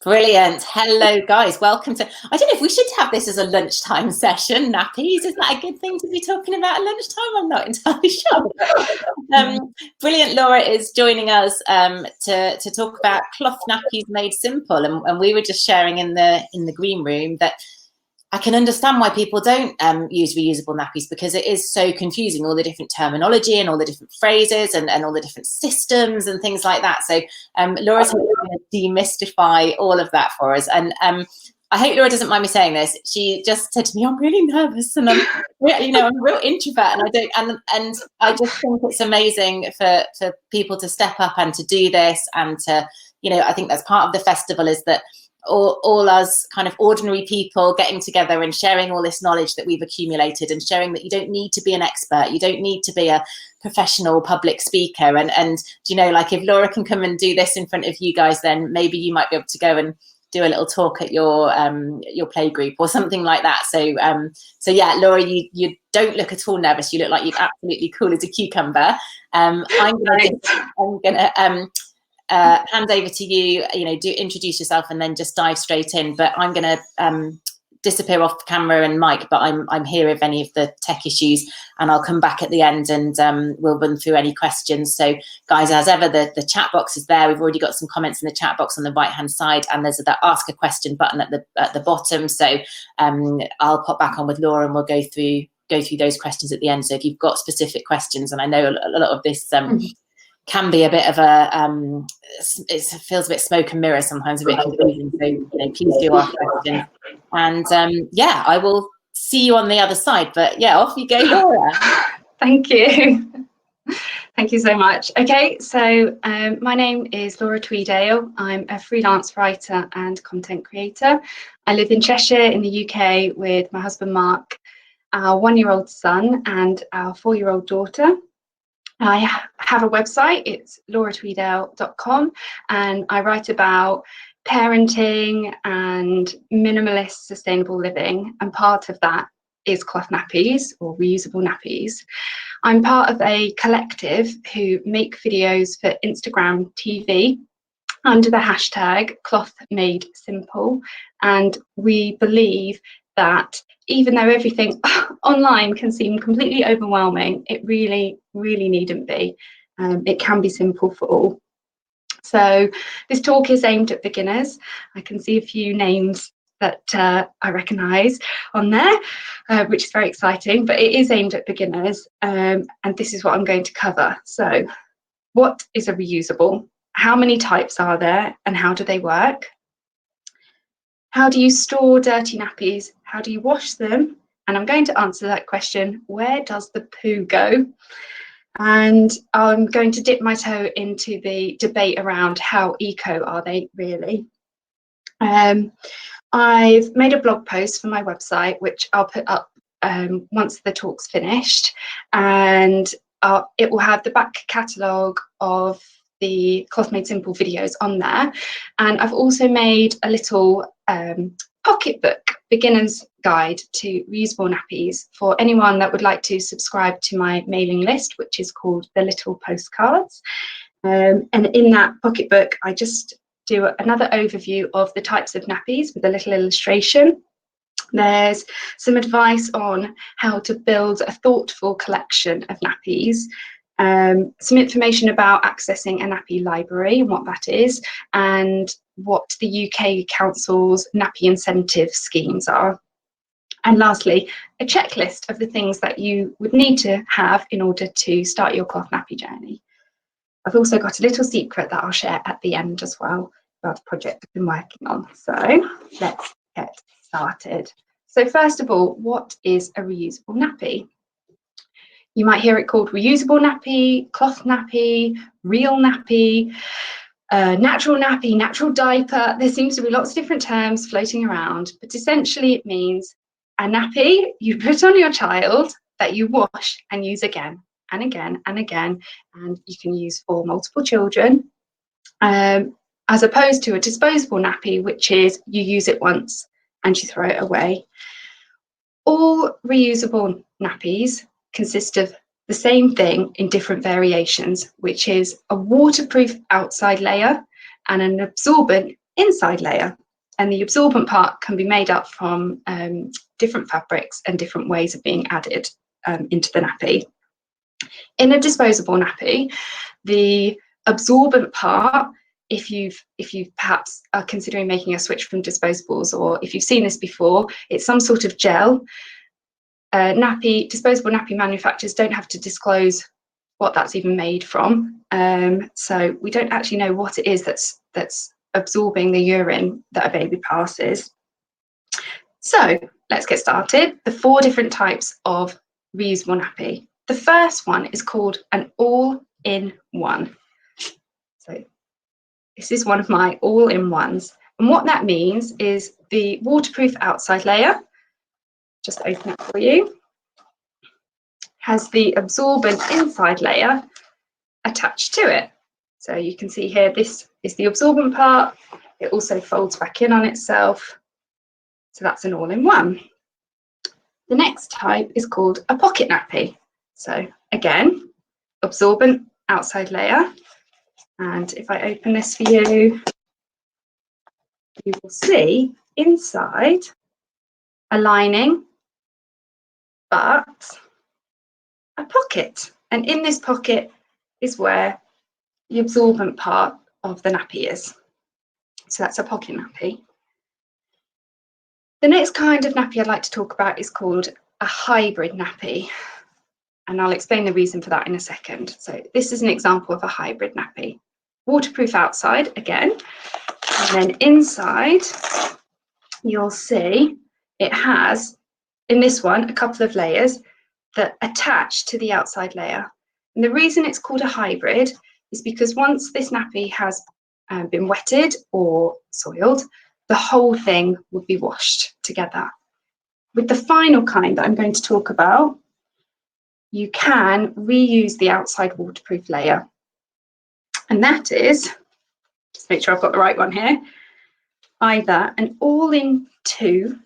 Brilliant. Hello, guys. Welcome to, I don't know if we should have this as a lunchtime session, Nappies. Is that a good thing to be talking about at lunchtime? I'm not entirely sure. Brilliant. Laura is joining us to talk about cloth nappies made simple. And we were just sharing in the green room that I can understand why people don't use reusable nappies, because it is so confusing, all the different terminology and all the different phrases and all the different systems and things like that. So Laura's going to demystify all of that for us. And I hope Laura doesn't mind me saying this. She just said to me, I'm really nervous and I'm a real introvert and I just think it's amazing for people to step up and to do this and to, I think that's part of the festival, is that all us kind of ordinary people getting together and sharing all this knowledge that we've accumulated and showing that you don't need to be an expert, you don't need to be a professional public speaker, and like if Laura can come and do this in front of you guys, then maybe you might be able to go and do a little talk at your play group or something like that. So yeah, Laura, you don't look at all nervous. You look like you're absolutely cool as a cucumber. I'm gonna hand over to you, do introduce yourself and then just dive straight in. But I'm going to disappear off the camera and mic, but I'm here if any of the tech issues, and I'll come back at the end and we'll run through any questions. So guys, as ever, the chat box is there. We've already got some comments in the chat box on the right hand side, and there's that ask a question button at the bottom. So I'll pop back on with Laura and we'll go through those questions at the end. So if you've got specific questions, and I know a lot of this can be a bit of it feels a bit smoke and mirror sometimes, a bit confusing. So please do ask questions, and I will see you on the other side. But yeah, off you go, Laura. Thank you. Thank you so much. Okay, so my name is Laura Tweeddale. I'm a freelance writer and content creator. I live in Cheshire in the UK with my husband Mark, our 1-year-old son and our 4-year-old daughter. I have a website, it's lauratweeddale.com, and I write about parenting and minimalist sustainable living, and part of that is cloth nappies or reusable nappies. I'm part of a collective who make videos for Instagram TV under the hashtag cloth made simple, and we believe that even though everything online can seem completely overwhelming, it really, really needn't be. It can be simple for all. So this talk is aimed at beginners. I can see a few names that I recognise on there, which is very exciting, but it is aimed at beginners, and this is what I'm going to cover. So what is a reusable? How many types are there and how do they work? How do you store dirty nappies? How do you wash them? And I'm going to answer that question, where does the poo go? And I'm going to dip my toe into the debate around how eco are they really. I've made a blog post for my website, which I'll put up once the talk's finished, and it will have the back catalogue of the Cloth Made Simple videos on there. And I've also made a little pocketbook beginner's guide to reusable nappies for anyone that would like to subscribe to my mailing list, which is called the Little Postcards. And in that pocketbook, I just do another overview of the types of nappies with a little illustration. There's some advice on how to build a thoughtful collection of nappies, some information about accessing a nappy library and what that is, and what the UK Council's nappy incentive schemes are. And lastly, a checklist of the things that you would need to have in order to start your cloth nappy journey. I've also got a little secret that I'll share at the end as well about the project I've been working on. So let's get started. So first of all, what is a reusable nappy? You might hear it called reusable nappy, cloth nappy, real nappy, natural diaper. There seems to be lots of different terms floating around, but essentially it means a nappy you put on your child that you wash and use again and again and again, and you can use for multiple children, as opposed to a disposable nappy, which is you use it once and you throw it away. All reusable nappies consist of the same thing in different variations, which is a waterproof outside layer and an absorbent inside layer, and the absorbent part can be made up from different fabrics and different ways of being added into the nappy. In a disposable nappy, the absorbent part, if you perhaps are considering making a switch from disposables, or if you've seen this before, it's some sort of gel. Disposable nappy manufacturers don't have to disclose what that's even made from, so we don't actually know what it is that's absorbing the urine that a baby passes. So let's get started. The 4 different types of reusable nappy. The first one is called an all-in-one. So this is one of my all-in-ones, and what that means is the waterproof outside layer, just open it for you, has the absorbent inside layer attached to it. So you can see here, this is the absorbent part. It also folds back in on itself. So that's an all-in-one. The next type is called a pocket nappy. So again, absorbent outside layer. And if I open this for you, you will see inside a lining, but a pocket. And in this pocket is where the absorbent part of the nappy is. So that's a pocket nappy. The next kind of nappy I'd like to talk about is called a hybrid nappy. And I'll explain the reason for that in a second. So this is an example of a hybrid nappy. Waterproof outside again, and then inside you'll see it has, in this one, a couple of layers that attach to the outside layer. And the reason it's called a hybrid is because once this nappy has been wetted or soiled, the whole thing would be washed together. With the final kind that I'm going to talk about, you can reuse the outside waterproof layer. And that is, just make sure I've got the right one here, either an all-in-two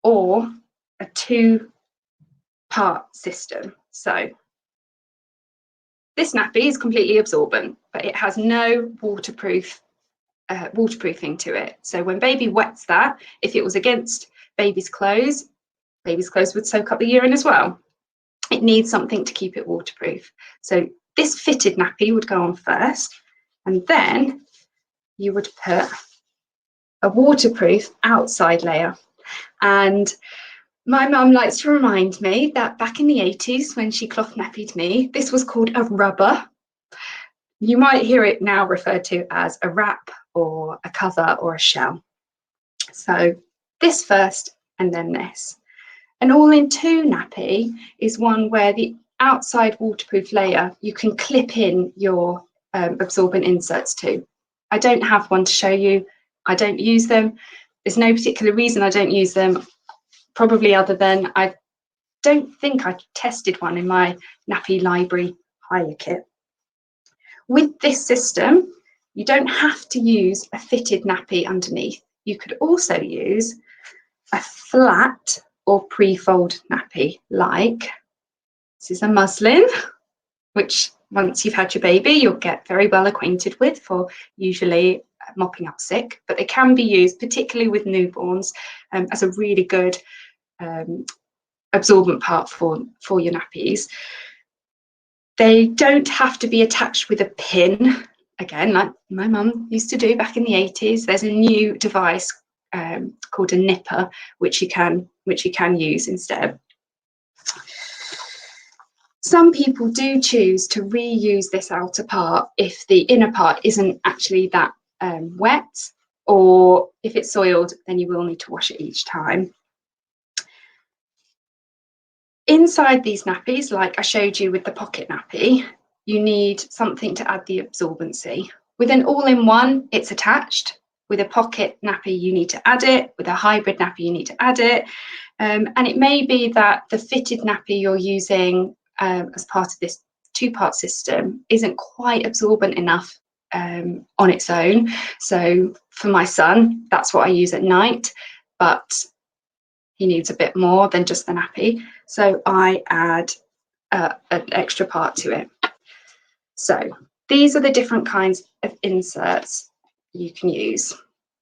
or a 2-part system. So this nappy is completely absorbent, but it has no waterproofing to it. So when baby wets that, if it was against baby's clothes would soak up the urine as well. It needs something to keep it waterproof. So this fitted nappy would go on first, and then you would put a waterproof outside layer. And my mum likes to remind me that back in the 80s, when she cloth nappied me, this was called a rubber. You might hear it now referred to as a wrap or a cover or a shell. So this first and then this. An all-in-two nappy is one where the outside waterproof layer you can clip in your absorbent inserts to. I don't have one to show you. I don't use them. There's no particular reason I don't use them, probably other than I don't think I tested one in my nappy library hire kit. With this system, you don't have to use a fitted nappy underneath. You could also use a flat or pre-fold nappy, like this is a muslin, which once you've had your baby, you'll get very well acquainted with for usually mopping up sick, but they can be used, particularly with newborns, as a really good absorbent part for your nappies. They don't have to be attached with a pin, again, like my mum used to do back in the 80s. There's a new device called a nipper, which you can use instead. Some people do choose to reuse this outer part if the inner part isn't actually that wet, or if it's soiled, then you will need to wash it each time. Inside these nappies, like I showed you with the pocket nappy, you need something to add the absorbency. With an all-in-one, it's attached. With a pocket nappy, you need to add it. With a hybrid nappy, you need to add it. And it may be that the fitted nappy you're using as part of this 2-part system isn't quite absorbent enough on its own. So for my son, that's what I use at night, but he needs a bit more than just the nappy. So I add an extra part to it. So these are the different kinds of inserts you can use.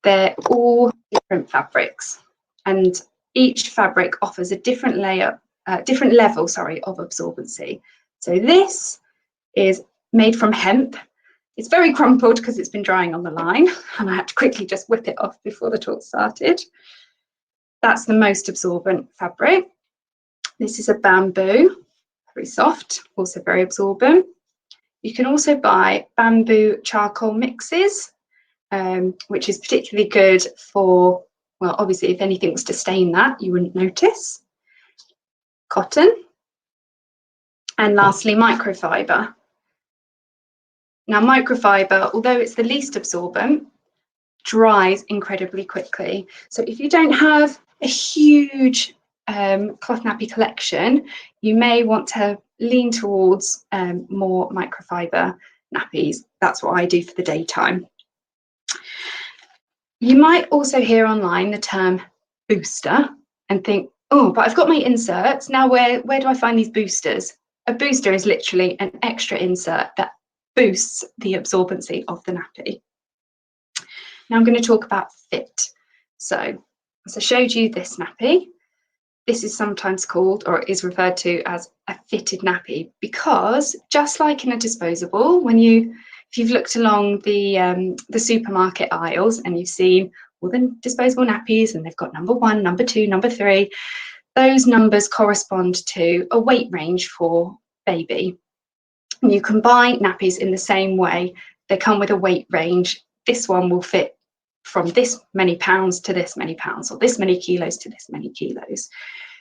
They're all different fabrics, and each fabric offers a different layer, different level, sorry, of absorbency. So this is made from hemp. It's very crumpled because it's been drying on the line, and I had to quickly just whip it off before the talk started. That's the most absorbent fabric. This is a bamboo, very soft, also very absorbent. You can also buy bamboo charcoal mixes, which is particularly good for, well, obviously if anything was to stain that, you wouldn't notice. Cotton. And lastly, microfiber. Now, microfiber, although it's the least absorbent, dries incredibly quickly. So if you don't have a huge cloth nappy collection, you may want to lean towards more microfiber nappies. That's what I do for the daytime. You might also hear online the term booster and think, oh, but I've got my inserts. Now where do I find these boosters? A booster is literally an extra insert that boosts the absorbency of the nappy. Now I'm going to talk about fit. So as I showed you this nappy, this is sometimes called, or is referred to as, a fitted nappy, because just like in a disposable, if you've looked along the supermarket aisles and you've seen all the disposable nappies and they've got number 1, number 2, number 3, those numbers correspond to a weight range for baby. And you can buy nappies in the same way. They come with a weight range. This one will fit from this many pounds to this many pounds, or this many kilos to this many kilos.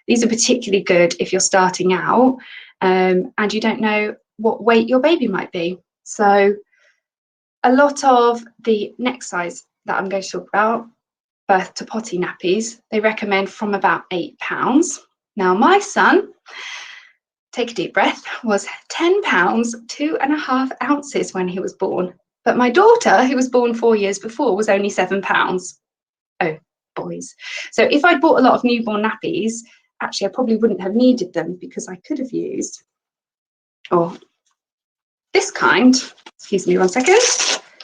These are particularly good if you're starting out and you don't know what weight your baby might be. So a lot of the next size that I'm going to talk about, birth to potty nappies, they recommend from about 8 pounds. Now my son, take a deep breath, was 10 pounds, 2.5 ounces when he was born. But my daughter, who was born 4 years before, was only 7 pounds. Oh, boys. So if I'd bought a lot of newborn nappies, actually I probably wouldn't have needed them, because I could have used, or this kind, excuse me one second,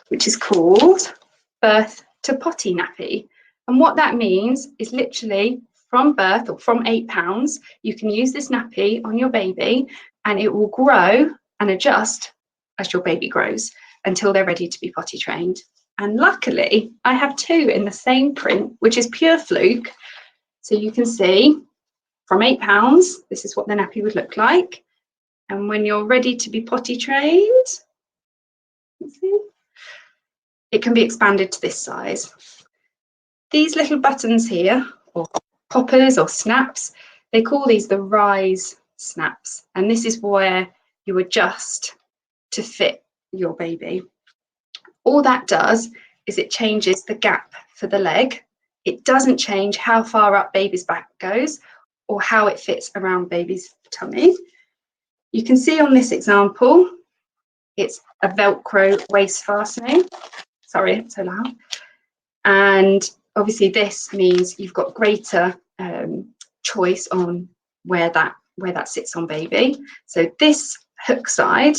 which is called birth to potty nappy. And what that means is literally from birth, or from 8 pounds, you can use this nappy on your baby and it will grow and adjust as your baby grows until they're ready to be potty trained. And luckily I have 2 in the same print, which is pure fluke. So you can see from 8 pounds, this is what the nappy would look like. And when you're ready to be potty trained, it can be expanded to this size. These little buttons here, or poppers or snaps, they call these the rise snaps. And this is where you adjust to fit your baby. All that does is it changes the gap for the leg. It doesn't change how far up baby's back goes or how it fits around baby's tummy. You can see on this example, it's a Velcro waist fastening. Sorry, it's so loud. And obviously this means you've got greater choice on where that sits on baby. So this hook side,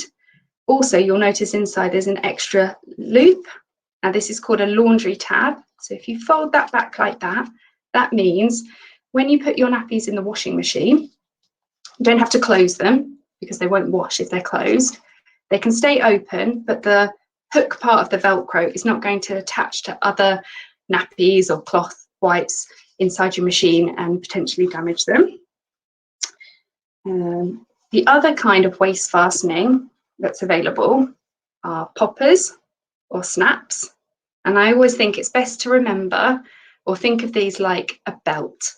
also you'll notice inside there's an extra loop. Now this is called a laundry tab. So if you fold that back like that, that means when you put your nappies in the washing machine, you don't have to close them because they won't wash if they're closed. They can stay open, but the hook part of the Velcro is not going to attach to other nappies or cloth wipes inside your machine and potentially damage them. The other kind of waist fastening that's available are poppers or snaps. And I always think it's best to remember or think of these like a belt.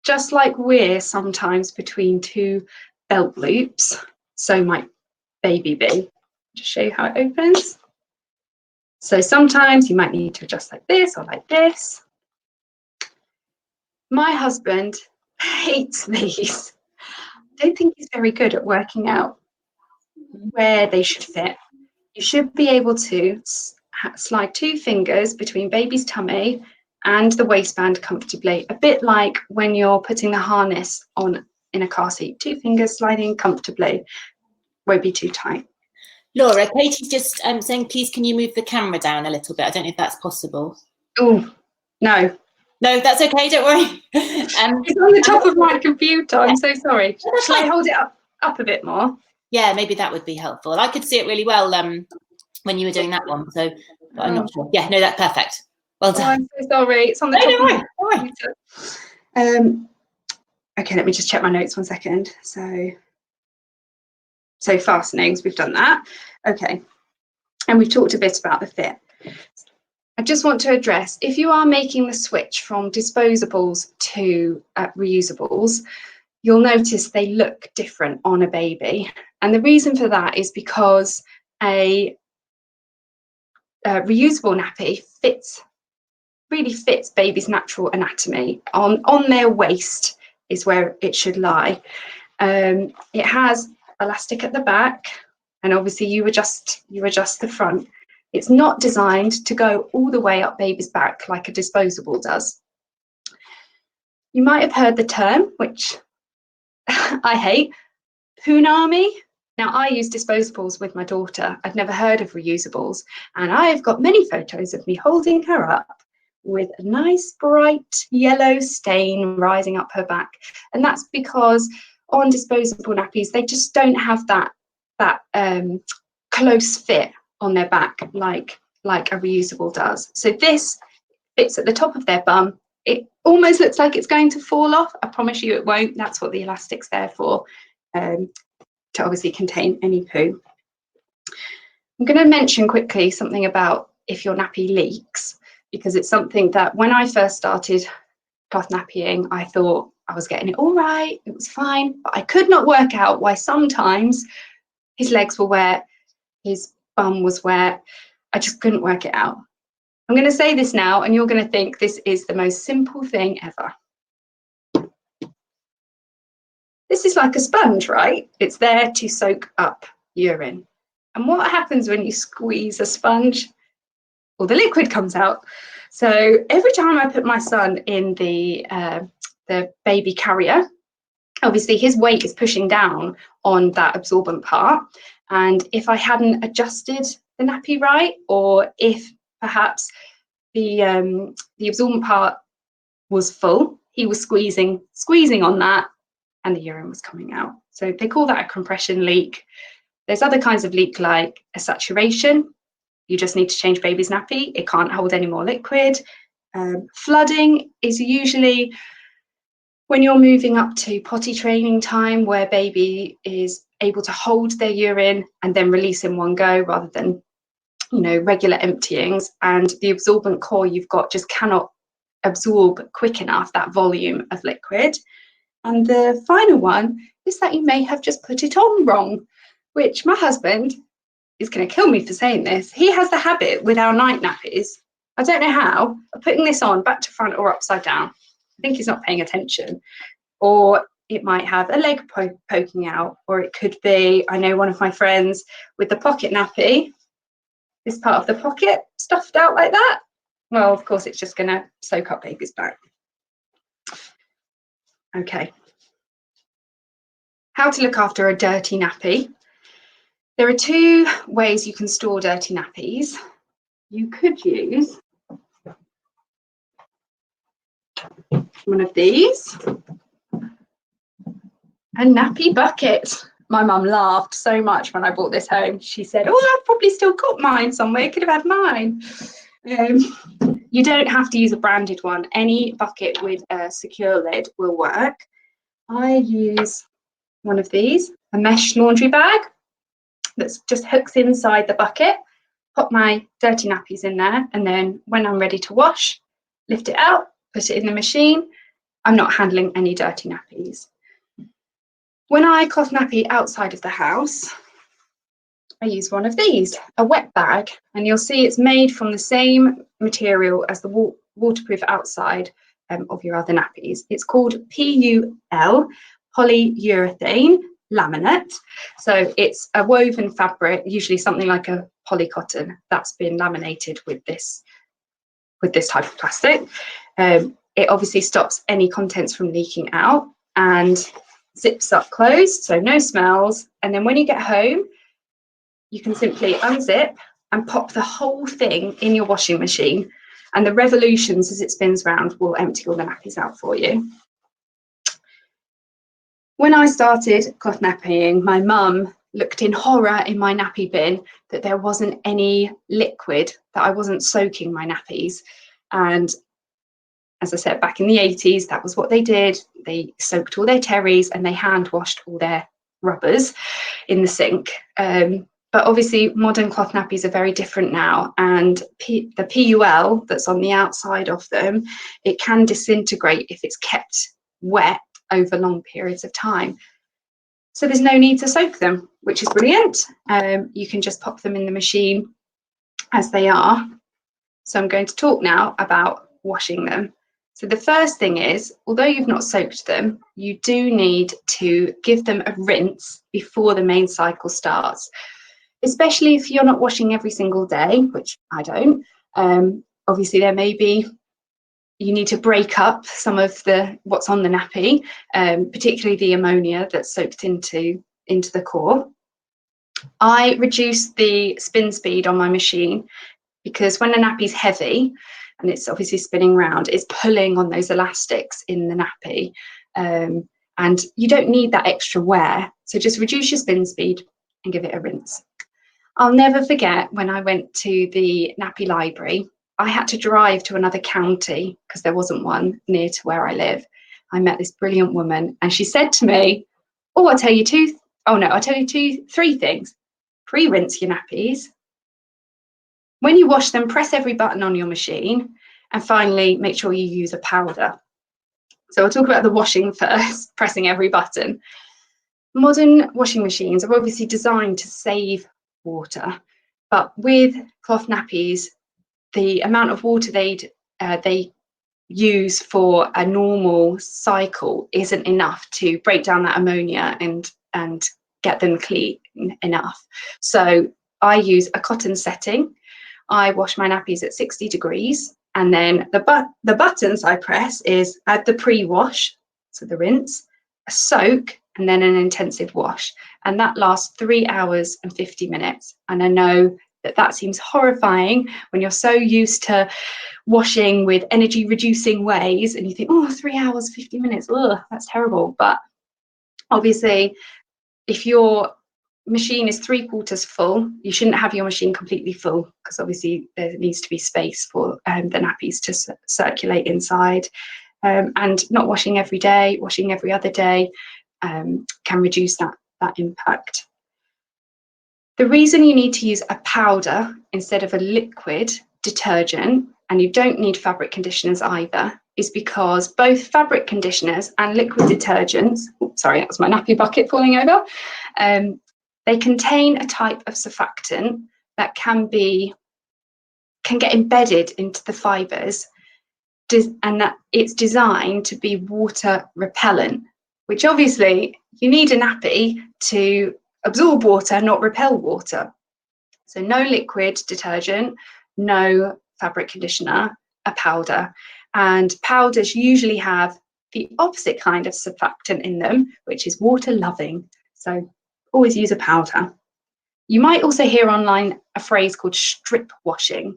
Just like we're sometimes between 2 belt loops, so might baby be. Just show you how it opens. So sometimes you might need to adjust like this or like this. My husband hates these. I don't think he's very good at working out where they should fit. You should be able to slide 2 fingers between baby's tummy and the waistband comfortably, a bit like when you're putting the harness on in a car seat. 2 fingers sliding comfortably, won't be too tight. Laura, Katie's just saying, please, can you move the camera down a little bit? I don't know if that's possible. Oh, no. No, that's okay, don't worry. It's on the top of my computer, I'm so sorry. That's Shall I fine. hold it up a bit more? Yeah, maybe that would be helpful. I could see it really well when you were doing that one, so but I'm not sure. Yeah, no, that's perfect. Well done. I'm so sorry. It's on the top of my computer. Okay, let me just check my notes 1 second. So fastenings, we've done that. Okay, and we've talked a bit about the fit. I just want to address, if you are making the switch from disposables to reusables, you'll notice they look different on a baby. And the reason for that is because a reusable nappy really fits baby's natural anatomy. On their waist is where it should lie. It has elastic at the back, and obviously you adjust the front. It's not designed to go all the way up baby's back like a disposable does. You might have heard the term, which I hate, punami. Now, I use disposables with my daughter. I'd never heard of reusables, and I've got many photos of me holding her up with a nice bright yellow stain rising up her back. And that's because on disposable nappies, they just don't have that close fit on their back like a reusable does. So this fits at the top of their bum. It almost looks like it's going to fall off. I promise you it won't. That's what the elastic's there for, to obviously contain any poo. I'm going to mention quickly something about if your nappy leaks, because it's something that when I first started cloth nappying, I thought I was getting it all right, it was fine, but I could not work out why sometimes his legs were wet, his bum was wet. I just couldn't work it out. I'm going to say this now, and you're going to think this is the most simple thing ever. This is like a sponge, right? It's there to soak up urine. And what happens when you squeeze a sponge? Well, the liquid comes out. So every time I put my son in the baby carrier, obviously his weight is pushing down on that absorbent part. And if I hadn't adjusted the nappy right, or if perhaps the absorbent part was full, he was squeezing on that, and the urine was coming out. So they call that a compression leak. There's other kinds of leak like a saturation. You just need to change baby's nappy. It can't hold any more liquid. Flooding is usually when you're moving up to potty training time, where baby is able to hold their urine and then release in one go rather than, regular emptyings. And the absorbent core you've got just cannot absorb quick enough that volume of liquid. And the final one is that you may have just put it on wrong, which my husband is going to kill me for saying this. He has the habit with our night nappies, I don't know how, of putting this on back to front or upside down. I think he's not paying attention. Or it might have a leg poking out, or it could be, I know one of my friends with the pocket nappy, this part of the pocket stuffed out like that. Well, of course, it's just going to soak up baby's back. Okay. How to look after a dirty nappy. There are two ways you can store dirty nappies. You could use one of these, a nappy bucket. My mum laughed so much when I brought this home. She said, oh, I've probably still got mine somewhere, could have had mine. You don't have to use a branded one. Any bucket with a secure lid will work. I use one of these, a mesh laundry bag that just hooks inside the bucket. Pop my dirty nappies in there, and then when I'm ready to wash, lift it out, put it in the machine. I'm not handling any dirty nappies. When I cloth nappy outside of the house, I use one of these, a wet bag, and you'll see it's made from the same material as the waterproof outside of your other nappies. It's called PUL, polyurethane laminate. So it's a woven fabric, usually something like a polycotton, that's been laminated with this type of plastic. It obviously stops any contents from leaking out and zips up closed, so no smells. And then when you get home, you can simply unzip and pop the whole thing in your washing machine. and the revolutions as it spins round will empty all the nappies out for you. When I started cloth nappying, my mum looked in horror in my nappy bin that there wasn't any liquid, that I wasn't soaking my nappies. And as I said, back in the 80s, that was what they did. They soaked all their terries and they hand washed all their rubbers in the sink. But obviously modern cloth nappies are very different now, and the PUL that's on the outside of them, it can disintegrate if it's kept wet over long periods of time. So there's no need to soak them, which is brilliant. You can just pop them in the machine as they are. So I'm going to talk now about washing them. So the first thing is, although you've not soaked them, you do need to give them a rinse before the main cycle starts, especially if you're not washing every single day, which I don't. Obviously there may be, you need to break up some of what's on the nappy, particularly the ammonia that's soaked into the core. I reduce the spin speed on my machine because when the nappy's heavy and it's obviously spinning round, it's pulling on those elastics in the nappy, and you don't need that extra wear. So just reduce your spin speed and give it a rinse. I'll never forget when I went to the nappy library. I had to drive to another county because there wasn't one near to where I live. I met this brilliant woman and she said to me, oh, I'll tell you three things. Pre-rinse your nappies. When you wash them, press every button on your machine. And finally, make sure you use a powder. So I'll talk about the washing first, pressing every button. Modern washing machines are obviously designed to save water, but with cloth nappies, the amount of water they use for a normal cycle isn't enough to break down that ammonia and get them clean enough. So I use a cotton setting. I wash my nappies at 60 degrees, and then the buttons I press is add the pre-wash, so the rinse, a soak, and then an intensive wash. And that lasts 3 hours and 50 minutes. And I know that seems horrifying when you're so used to washing with energy reducing ways and you think, oh, 3 hours, 50 minutes, ugh, that's terrible. But obviously, if your machine is 3/4 full, you shouldn't have your machine completely full because obviously there needs to be space for the nappies to circulate inside. And not washing every day, washing every other day can reduce that impact. The reason you need to use a powder instead of a liquid detergent, and you don't need fabric conditioners either, is because both fabric conditioners and liquid detergents, oops, sorry, that was my nappy bucket falling over, they contain a type of surfactant that can get embedded into the fibres, and that it's designed to be water repellent, which obviously you need a nappy to absorb water, not repel water. So no liquid detergent, no fabric conditioner, a powder. And powders usually have the opposite kind of surfactant in them, which is water loving. So always use a powder. You might also hear online a phrase called strip washing.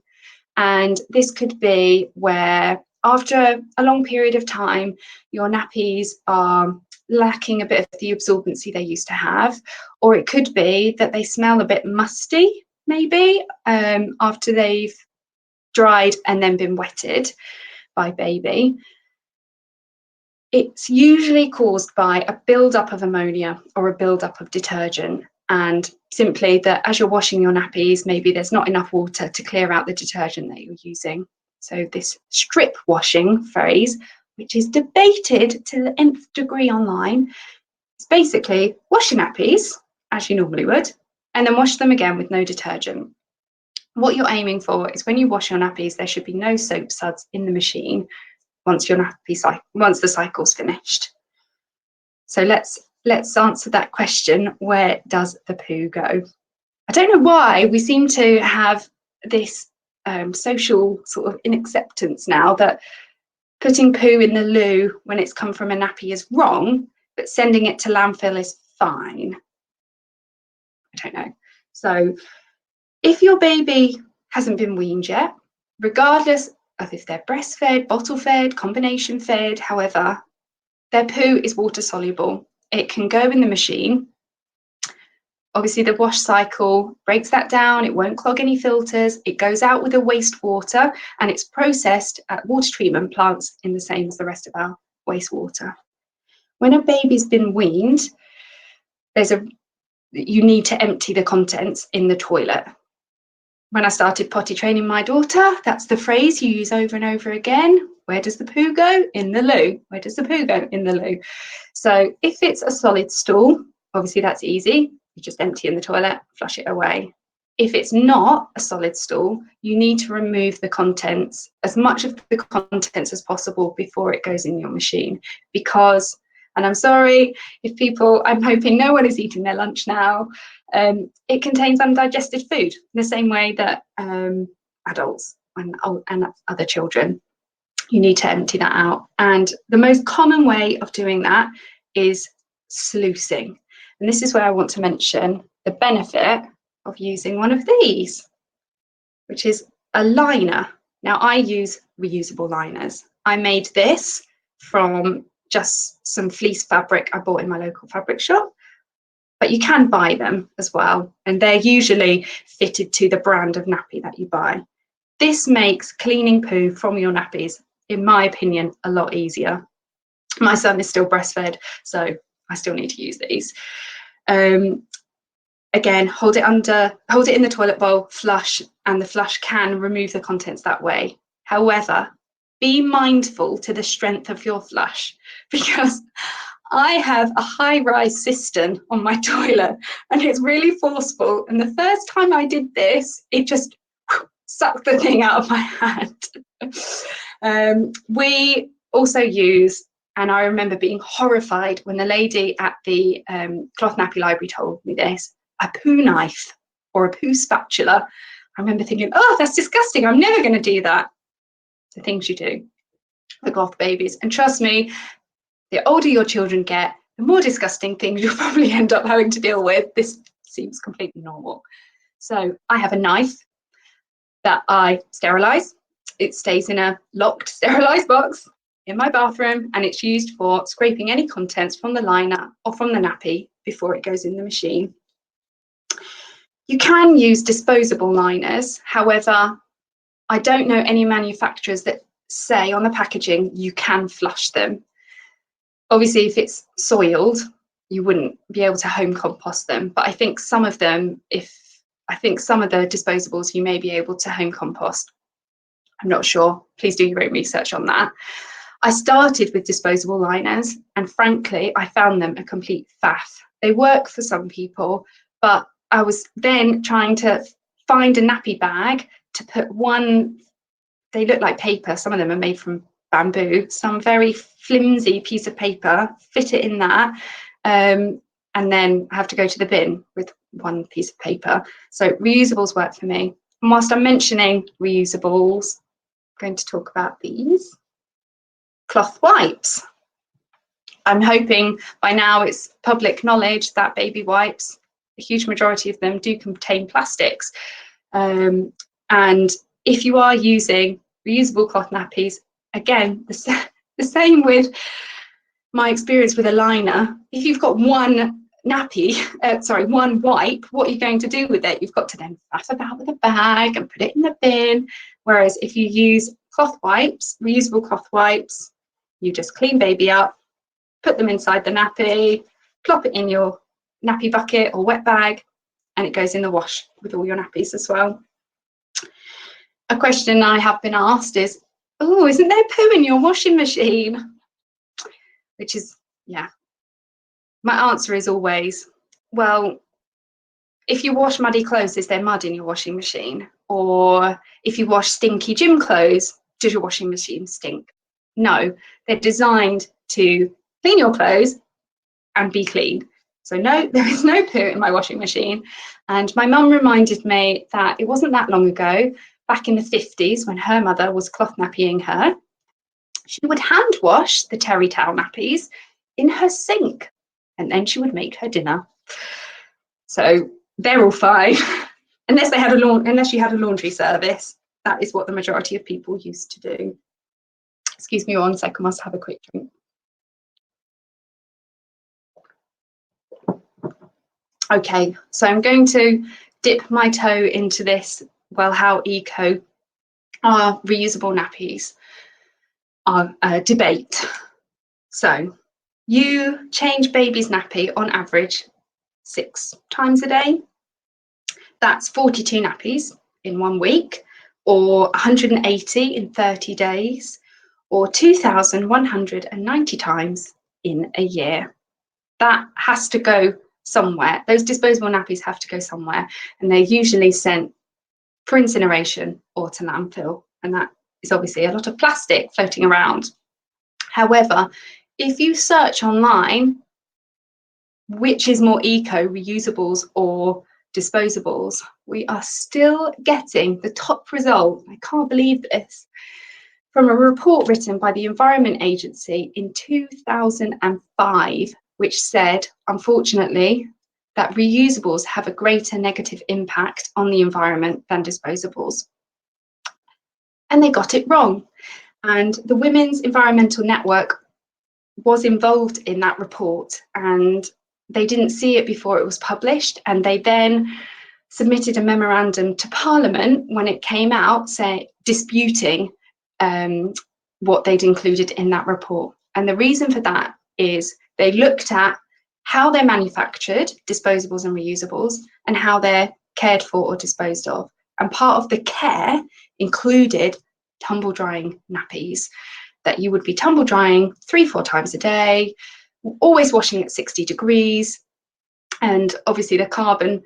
And this could be where after a long period of time, your nappies are lacking a bit of the absorbency they used to have, or it could be that they smell a bit musty, maybe, after they've dried and then been wetted by baby. It's usually caused by a build-up of ammonia or a build-up of detergent, and simply that as you're washing your nappies, maybe there's not enough water to clear out the detergent that you're using. So this strip washing phrase, which is debated to the nth degree online, is basically wash your nappies as you normally would, and then wash them again with no detergent. What you're aiming for is when you wash your nappies, there should be no soap suds in the machine once the cycle's finished. So let's answer that question: where does the poo go? I don't know why we seem to have this social sort of inacceptance now that putting poo in the loo when it's come from a nappy is wrong, but sending it to landfill is fine. I don't know. So if your baby hasn't been weaned yet, regardless of if they're breastfed, bottle fed, combination fed, however, their poo is water soluble. It can go in the machine. Obviously, the wash cycle breaks that down. It won't clog any filters. It goes out with the wastewater, and it's processed at water treatment plants in the same as the rest of our wastewater. When a baby's been weaned, you need to empty the contents in the toilet. When I started potty training my daughter, that's the phrase you use over and over again. Where does the poo go? In the loo. Where does the poo go? In the loo. So if it's a solid stool, obviously that's easy. You just empty in the toilet, flush it away. If it's not a solid stool, you need to remove the contents, as much of the contents as possible before it goes in your machine. Because, and I'm sorry if people, I'm hoping no one is eating their lunch now, it contains undigested food in the same way that adults and other children. You need to empty that out. And the most common way of doing that is sluicing. And this is where I want to mention the benefit of using one of these, which is a liner. Now, I use reusable liners. I made this from just some fleece fabric I bought in my local fabric shop, but you can buy them as well. And they're usually fitted to the brand of nappy that you buy. This makes cleaning poo from your nappies, in my opinion, a lot easier. My son is still breastfed, so I still need to use these. Again, hold it in the toilet bowl, flush, and the flush can remove the contents that way. However, be mindful to the strength of your flush, because I have a high-rise cistern on my toilet and it's really forceful. And the first time I did this, it just sucked the thing out of my hand. We also use, and I remember being horrified when the lady at the cloth nappy library told me this, a poo knife or a poo spatula. I remember thinking, oh, that's disgusting. I'm never going to do that. The things you do for cloth babies. And trust me, the older your children get, the more disgusting things you'll probably end up having to deal with. This seems completely normal. So I have a knife that I sterilise. It stays in a locked, sterilised box in my bathroom, and it's used for scraping any contents from the liner or from the nappy before it goes in the machine. You can use disposable liners. However, I don't know any manufacturers that say on the packaging you can flush them. Obviously, if it's soiled, you wouldn't be able to home compost them. But I think some of them, some of the disposables you may be able to home compost. I'm not sure. Please do your own research on that. I started with disposable liners, and frankly, I found them a complete faff. They work for some people, but I was then trying to find a nappy bag to put one. They look like paper. Some of them are made from bamboo, some very flimsy piece of paper, fit it in that, and then I have to go to the bin with one piece of paper. So reusables work for me. And whilst I'm mentioning reusables, I'm going to talk about these cloth wipes. I'm hoping by now it's public knowledge that baby wipes, a huge majority of them do contain plastics. And if you are using reusable cloth nappies, again, the same with my experience with a liner. If you've got one one wipe, what are you going to do with it? You've got to then faff about with a bag and put it in the bin. Whereas if you use cloth wipes, reusable cloth wipes, you just clean baby up, put them inside the nappy, plop it in your nappy bucket or wet bag, and it goes in the wash with all your nappies as well. A question I have been asked is, oh, isn't there poo in your washing machine? Which is, yeah. My answer is always, well, if you wash muddy clothes, is there mud in your washing machine? Or if you wash stinky gym clothes, does your washing machine stink? No, they're designed to clean your clothes and be clean. So no, there is no poo in my washing machine. And my mum reminded me that it wasn't that long ago, back in the 50s, when her mother was cloth nappying her, she would hand wash the terry towel nappies in her sink, and then she would make her dinner. So they're all fine, unless you had a laundry service. that is what the majority of people used to do. Excuse me 1 second, I must have a quick drink. Okay, so I'm going to dip my toe into this, well, how eco our reusable nappies are debate. So you change baby's nappy on average 6 times a day. That's 42 nappies in 1 week, or 180 in 30 days, or 2,190 times in a year. That has to go somewhere. Those disposable nappies have to go somewhere, and they're usually sent for incineration or to landfill, and that is obviously a lot of plastic floating around. However, if you search online which is more eco, reusables or disposables, we are still getting the top result, I can't believe this, from a report written by the Environment Agency in 2005, which said, unfortunately, that reusables have a greater negative impact on the environment than disposables. And they got it wrong. And the Women's Environmental Network was involved in that report, and they didn't see it before it was published, and they then submitted a memorandum to Parliament when it came out, disputing what they'd included in that report. And the reason for that is they looked at how they're manufactured, disposables and reusables, and how they're cared for or disposed of. And part of the care included tumble drying nappies, that you would be tumble drying 3-4 times a day, always washing at 60 degrees. And obviously the carbon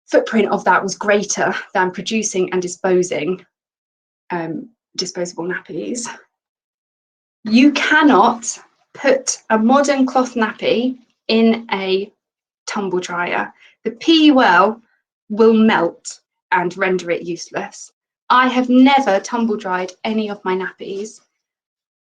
footprint of that was greater than producing and disposing disposable nappies. You cannot put a modern cloth nappy in a tumble dryer. The PUL will melt and render it useless. I have never tumble dried any of my nappies.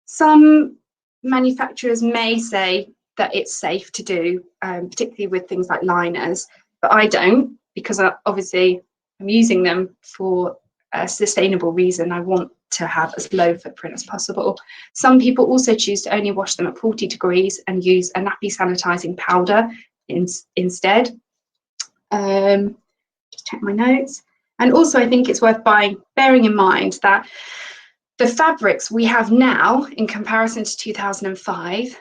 Some manufacturers may say that it's safe to do, particularly with things like liners, but I don't, because obviously I'm using them for a sustainable reason. I want to have as low footprint as possible. Some people also choose to only wash them at 40 degrees and use a nappy sanitizing powder instead. Just check my notes. And also I think it's worth bearing in mind that the fabrics we have now in comparison to 2005,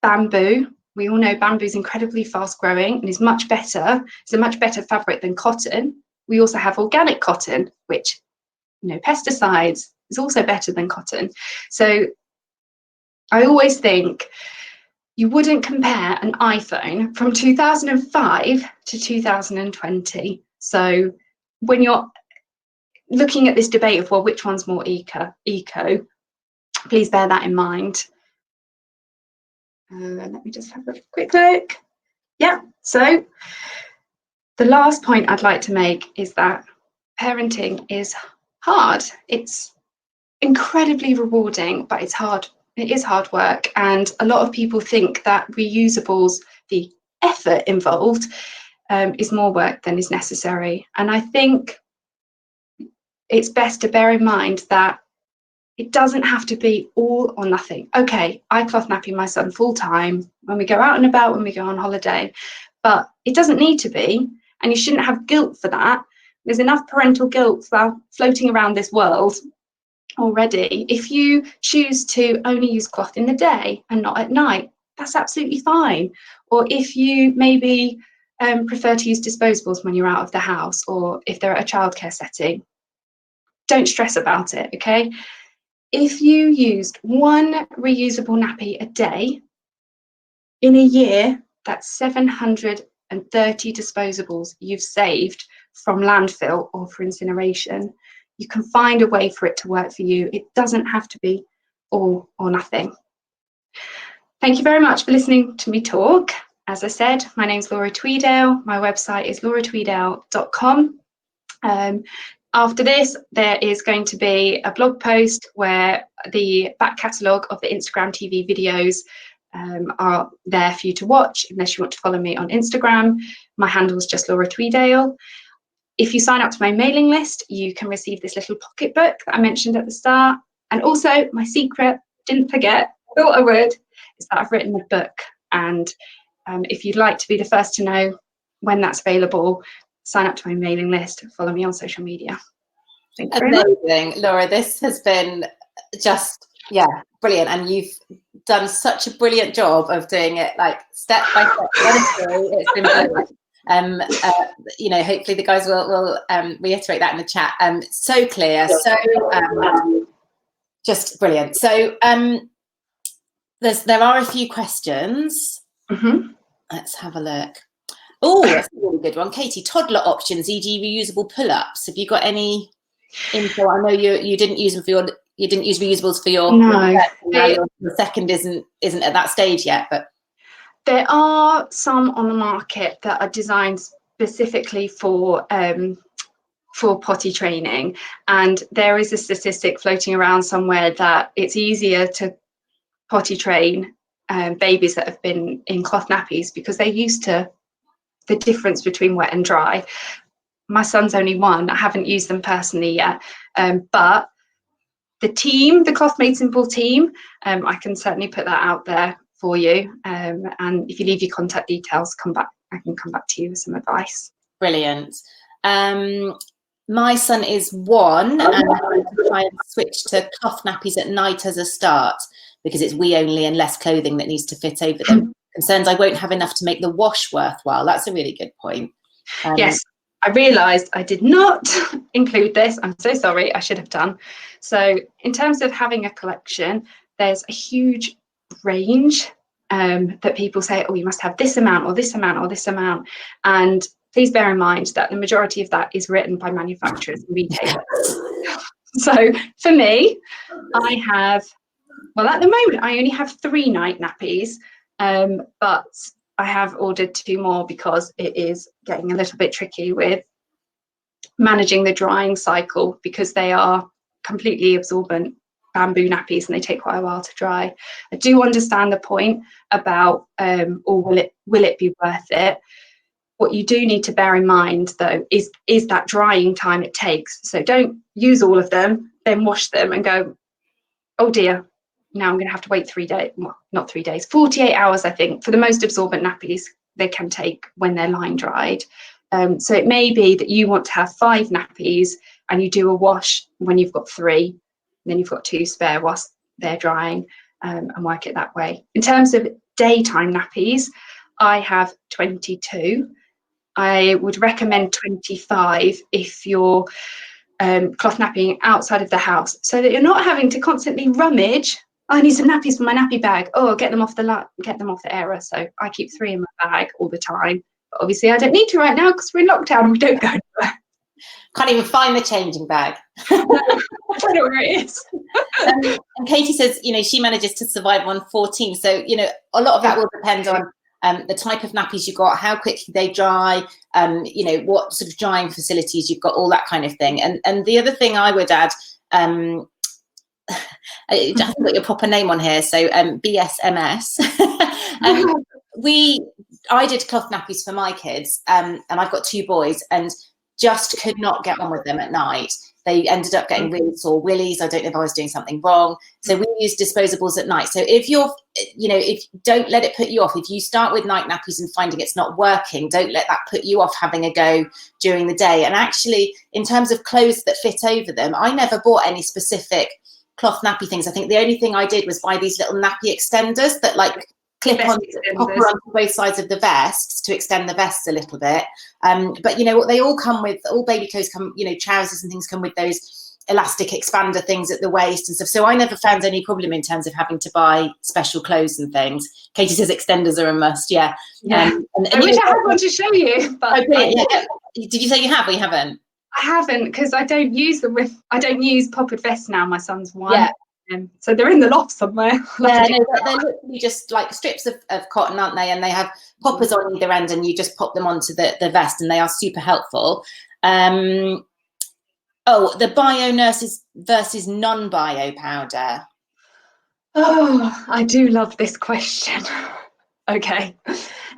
bamboo, we all know bamboo is incredibly fast growing and is much better. It's a much better fabric than cotton. We also have organic cotton, which, pesticides is also better than cotton. So I always think you wouldn't compare an iPhone from 2005 to 2020. So when you're looking at this debate of, well, which one's more eco, please bear that in mind. Let me just have a quick look. Yeah, so the last point I'd like to make is that parenting is hard. It's incredibly rewarding, but it's hard. It is hard work. And a lot of people think that reusables, the effort involved, is more work than is necessary. And I think it's best to bear in mind that it doesn't have to be all or nothing. Okay, I cloth nappy my son full time when we go out and about, when we go on holiday, but it doesn't need to be, and you shouldn't have guilt for that. There's enough parental guilt floating around this world already. If you choose to only use cloth in the day and not at night, that's absolutely fine. Or if you maybe prefer to use disposables when you're out of the house, or if they're at a childcare setting, don't stress about it, okay? If you used 1 reusable nappy a day, in a year, that's 730 disposables you've saved from landfill or for incineration. You can find a way for it to work for you. It doesn't have to be all or nothing. Thank you very much for listening to me talk. As I said, my name's Laura Tweeddale. My website is lauratweeddale.com. After this, there is going to be a blog post where the back catalogue of the Instagram TV videos are there for you to watch, unless you want to follow me on Instagram. My handle is just Laura Tweeddale. If you sign up to my mailing list, you can receive this little pocket book that I mentioned at the start. And also my secret, didn't forget, thought I would, is that I've written a book. And if you'd like to be the first to know when that's available, sign up to my mailing list, follow me on social media. Thank you very much. Amazing, Laura. This has been just, brilliant. And you've done such a brilliant job of doing it like step by step. Honestly, it's been brilliant. Hopefully the guys will reiterate that in the chat. So clear, so just brilliant. So there are a few questions. Let's have a look. Oh, that's a really good one. Katie, toddler options, e.g. reusable pull-ups. Have you got any info? I know you didn't use them for you didn't use reusables for your the second isn't at that stage yet, but there are some on the market that are designed specifically for potty training, and there is a statistic floating around somewhere that it's easier to potty train babies that have been in cloth nappies because they're used to the difference between wet and dry. My son's only 1. I haven't used them personally yet, but the Cloth Made Simple team, I can certainly put that out there for you. And if you leave your contact details, I can come back to you with some advice. Brilliant. My son is 1 and I'm going to try and switch to cloth nappies at night as a start because it's wee only and less clothing that needs to fit over them. Concerns I won't have enough to make the wash worthwhile. That's a really good point. Yes, I realised I did not include this. I'm so sorry, I should have done. So in terms of having a collection, there's a huge range that people say, oh, you must have this amount or this amount or this amount. And please bear in mind that the majority of that is written by manufacturers and retailers. So for me, I have, well, at the moment, I only have 3 night nappies, but I have ordered 2 more because it is getting a little bit tricky with managing the drying cycle because they are completely absorbent bamboo nappies and they take quite a while to dry. I do understand the point about, or will it be worth it? What you do need to bear in mind, though, is that drying time it takes. So don't use all of them, then wash them and go, oh dear, now I'm going to have to wait 3 days, well, not 3 days, 48 hours, I think, for the most absorbent nappies they can take when they're line dried. So it may be that you want to have 5 nappies and you do a wash when you've got 3, and then you've got 2 spare whilst they're drying, and work it that way. In terms of daytime nappies, I have 22. I would recommend 25 if you're cloth napping outside of the house, so that you're not having to constantly rummage. Oh, I need some nappies for my nappy bag. Oh, I'll get them off the error. So I keep 3 in my bag all the time. But obviously, I don't need to right now because we're in lockdown and we don't go anywhere. Can't even find the changing bag. I don't know where it is. And Katie says, she manages to survive on 14. So, a lot of that will depend on the type of nappies you've got, how quickly they dry, what sort of drying facilities you've got, all that kind of thing. And the other thing I would add, I haven't got your proper name on here, so BSMS. I did cloth nappies for my kids, and I've got 2 boys, and just could not get on with them at night. They ended up getting really sore willies. I don't know if I was doing something wrong. So we use disposables at night. So if if don't let it put you off. If you start with night nappies and finding it's not working, don't let that put you off having a go during the day. And actually, in terms of clothes that fit over them, I never bought any specific cloth nappy things. I think the only thing I did was buy these little nappy extenders that clip on both sides of the vests to extend the vests a little bit. But what they all come with, all baby clothes come, trousers and things come with those elastic expander things at the waist and stuff. So I never found any problem in terms of having to buy special clothes and things. Katie says extenders are a must. Yeah. I wish I had one to show you. But yeah. Did you say you have or you haven't? I haven't, because I don't use them I don't use poppered vests now. My son's 1. Yeah. So they're in the loft somewhere. Yeah, no, they're literally just like strips of cotton, aren't they? And they have poppers on either end, and you just pop them onto the vest, and they are super helpful. The bio nurses versus non-bio powder. Oh, I do love this question. Okay.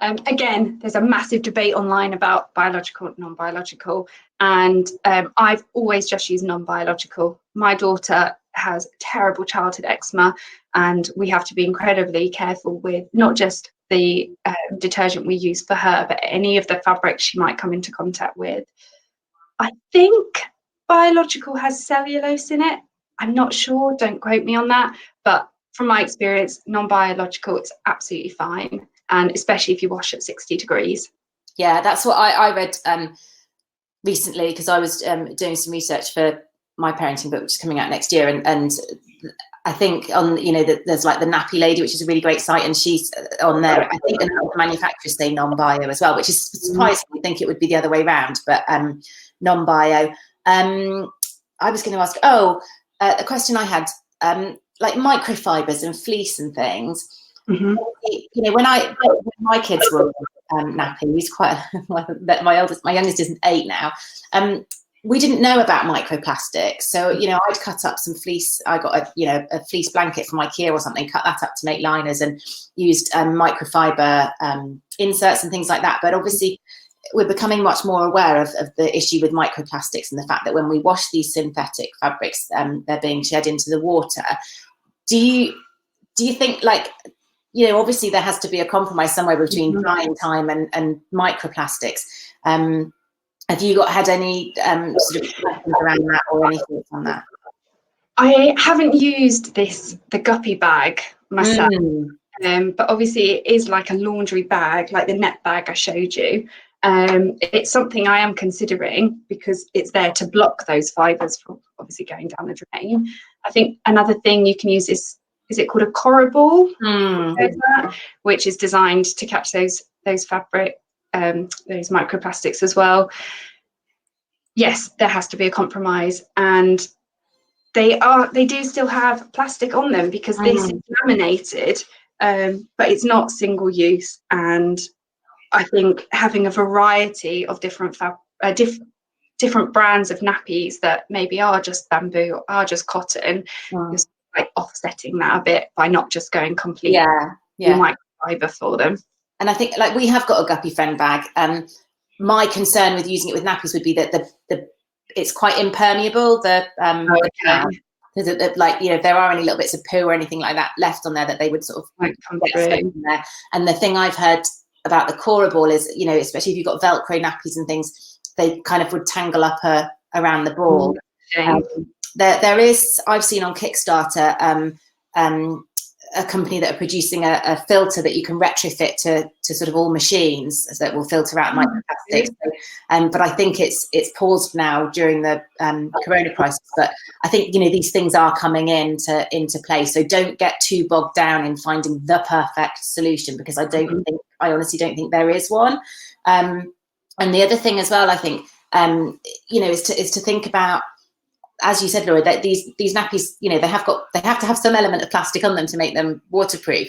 Again, there's a massive debate online about biological, non-biological, and I've always just used non-biological. My daughter has terrible childhood eczema, and we have to be incredibly careful with not just the detergent we use for her, but any of the fabrics she might come into contact with. I think biological has cellulose in it. I'm not sure, don't quote me on that, but from my experience, non-biological, it's absolutely fine, and especially if you wash at 60 degrees. Yeah, that's what I read recently, because I was doing some research for my parenting book, which is coming out next year, and I think on, you know, there's like the Nappy Lady, which is a really great site, and she's on there. I think the manufacturers say non-bio as well, which is surprising. I think it would be the other way around, but non-bio. I was going to ask, a question I had, like microfibers and fleece and things. Mm-hmm. You know, when my kids were nappies, my youngest is 8 now. We didn't know about microplastics, so you know, I'd cut up some fleece. I got a fleece blanket from IKEA or something, cut that up to make liners, and used microfiber inserts and things like that. But obviously, we're becoming much more aware of the issue with microplastics and the fact that when we wash these synthetic fabrics, they're being shed into the water. Do you think, like, you know, obviously there has to be a compromise somewhere between drying time and microplastics. Have you had any sort of questions around that, or any thoughts on that? I haven't used the guppy bag myself, but obviously it is like a laundry bag, like the net bag I showed you. It's something I am considering, because it's there to block those fibres from obviously going down the drain. I think another thing you can use is it called a corroball, which is designed to catch those fabric, those microplastics as well. Yes, there has to be a compromise, and they do still have plastic on them, because this is laminated, but it's not single use. And I think having a variety of different brands of nappies that maybe are just bamboo or are just cotton, is like offsetting that a bit by not just going completely microfiber for them. And I think, like, we have got a Guppy Friend bag. My concern with using it with nappies would be that it's quite impermeable. Like, you know, if there are any little bits of poo or anything like that left on there, that they would sort of get in there. And the thing I've heard about the coroball is, you know, especially if you've got Velcro nappies and things, they kind of would tangle up around the ball. There is, I've seen on Kickstarter, a company that are producing a filter that you can retrofit to sort of all machines, that will filter out microplastics. But I think it's paused now during the corona crisis. But I think, you know, these things are coming into play. So don't get too bogged down in finding the perfect solution, because I honestly don't think there is one. And the other thing as well, I think, you know, is to think about, as you said, Laura, that these nappies, you know, they have to have some element of plastic on them to make them waterproof.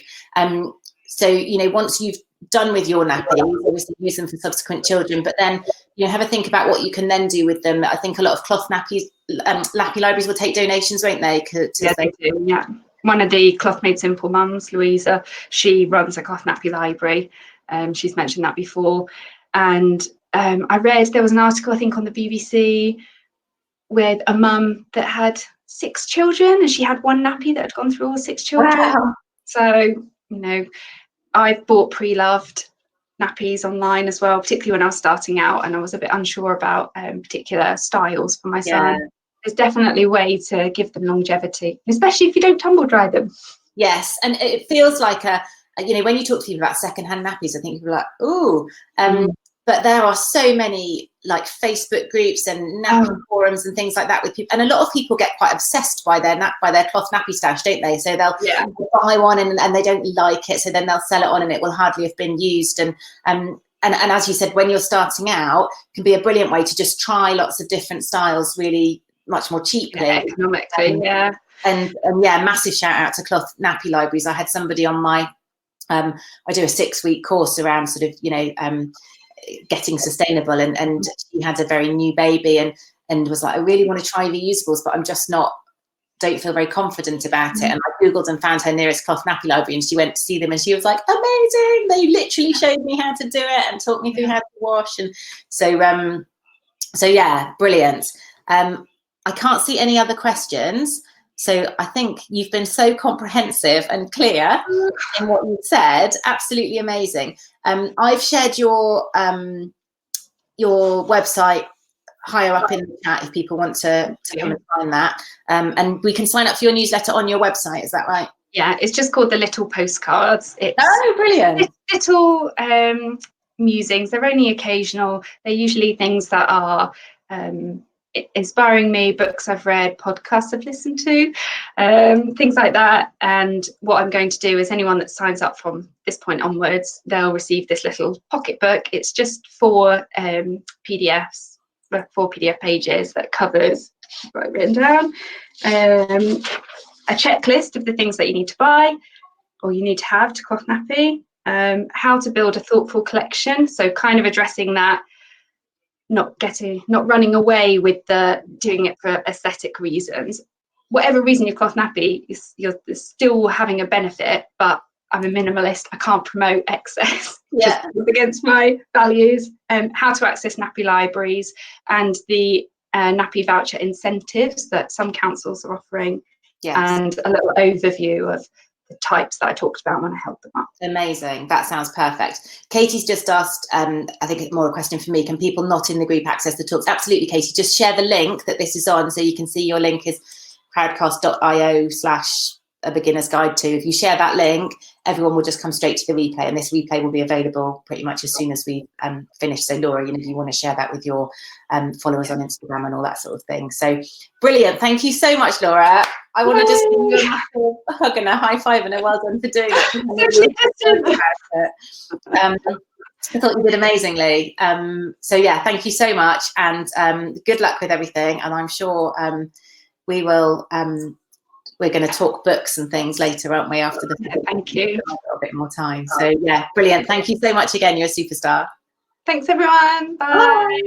So, you know, once you've done with your nappies, obviously use them for subsequent children, but then, you know, have a think about what you can then do with them. I think a lot of cloth nappies, nappy libraries will take donations, won't they? They do, yeah. One of the Cloth Made Simple mums, Louisa, she runs a cloth nappy library. She's mentioned that before. And I read, there was an article, I think, on the BBC, with a mum that had 6 children, and she had one nappy that had gone through all 6 children. Wow. So, you know, I've bought pre-loved nappies online as well, particularly when I was starting out and I was a bit unsure about particular styles for my son. There's definitely a way to give them longevity, especially if you don't tumble dry them. Yes, and it feels like you know, when you talk to people about secondhand nappies, I think people are like, ooh, but there are so many, like, Facebook groups and nappy forums and things like that with people, and a lot of people get quite obsessed by their cloth nappy stash, don't they? So they'll buy one and they don't like it, so then they'll sell it on, and it will hardly have been used. And as you said, when you're starting out, it can be a brilliant way to just try lots of different styles really much more cheaply, economically. And massive shout out to Cloth Nappy Libraries. I had somebody on my I do a 6-week course around sort of, you know, getting sustainable, and she had a very new baby and was like, I really want to try reusables, but I'm just don't feel very confident about it. And I googled and found her nearest cloth nappy library, and she went to see them, and she was like, amazing, they literally showed me how to do it and taught me through how to wash. And so yeah, brilliant. I can't see any other questions, so I think you've been so comprehensive and clear in what you've said. Absolutely amazing. I've shared your website higher up in the chat if people want to come and find that. And we can sign up for your newsletter on your website, is that right? Yeah, it's just called the Little Postcards. It's brilliant. Little musings. They're only occasional. They're usually things that are inspiring me, books I've read, podcasts I've listened to, things like that. And what I'm going to do is anyone that signs up from this point onwards, they'll receive this little pocket book. It's just 4 PDFs, 4 PDF pages that covers, right, written down, a checklist of the things that you need to buy or you need to have to cloth nappy, how to build a thoughtful collection. So kind of addressing that, not running away with doing it for aesthetic reasons. Whatever reason you cloth nappy, you're still having a benefit, but I'm a minimalist. I can't promote excess. Yeah. Just against my values. How to access nappy libraries and the nappy voucher incentives that some councils are offering. Yes. And a little overview of the types that I talked about when I held them up. Amazing. That sounds perfect. Katie's just asked, I think it's more a question for me, can people not in the group access the talks? Absolutely, Katie. Just share the link that this is on, so you can see your link is crowdcast.io/a beginner's guide to. If you share that link, everyone will just come straight to the replay, and this replay will be available pretty much as soon as we finish. So Laura, if you want to share that with your followers on Instagram and all that sort of thing. So brilliant. Thank you so much, Laura. I want to just give you a massive hug and a high five and a well done for doing it. I thought you did amazingly. So yeah, thank you so much, and good luck with everything. And I'm sure we will. We're going to talk books and things later, aren't we? After the thank you. A little bit more time. So yeah, brilliant. Thank you so much again. You're a superstar. Thanks everyone. Bye. Bye.